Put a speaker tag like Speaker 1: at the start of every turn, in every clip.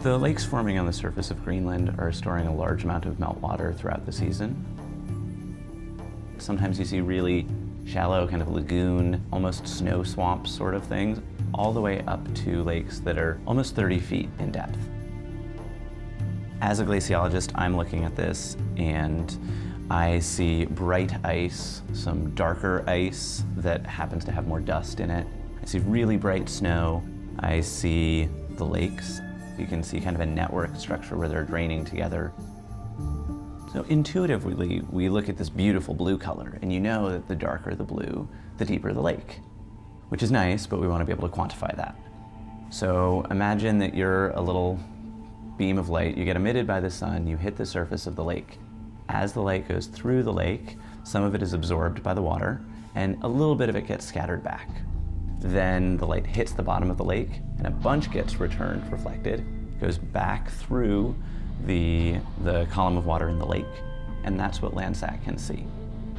Speaker 1: The lakes forming on the surface of Greenland are storing a large amount of meltwater throughout the season. Sometimes you see really shallow, kind of lagoon, almost snow swamp sort of things, all the way up to lakes that are almost 30 feet in depth. As a glaciologist, I'm looking at this and I see bright ice, some darker ice that happens to have more dust in it. I see really bright snow. I see the lakes. You can see kind of a network structure where they're draining together. So intuitively, we look at this beautiful blue color, and you know that the darker the blue, the deeper the lake, which is nice, but we want to be able to quantify that. So imagine that you're a little beam of light, you get emitted by the sun, you hit the surface of the lake. As the light goes through the lake, some of it is absorbed by the water, and a little bit of it gets scattered back. Then the light hits the bottom of the lake, and a bunch gets returned, reflected, goes back through the column of water in the lake, and that's what Landsat can see.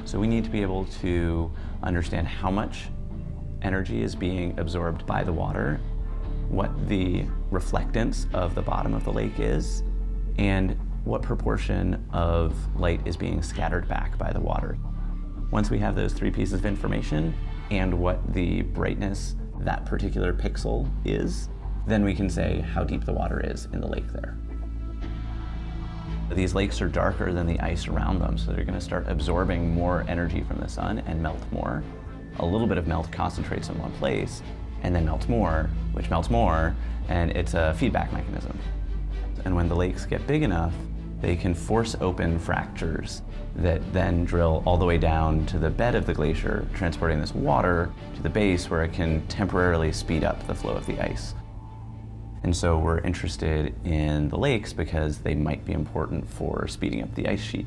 Speaker 1: So we need to be able to understand how much energy is being absorbed by the water, what the reflectance of the bottom of the lake is, and what proportion of light is being scattered back by the water. Once we have those three pieces of information and what the brightness that particular pixel is, then we can say how deep the water is in the lake there. These lakes are darker than the ice around them, so they're going to start absorbing more energy from the sun and melt more. A little bit of melt concentrates in one place and then melts more, which melts more, and it's a feedback mechanism. And when the lakes get big enough, they can force open fractures that then drill all the way down to the bed of the glacier, transporting this water to the base where it can temporarily speed up the flow of the ice. And so we're interested in the lakes because they might be important for speeding up the ice sheet.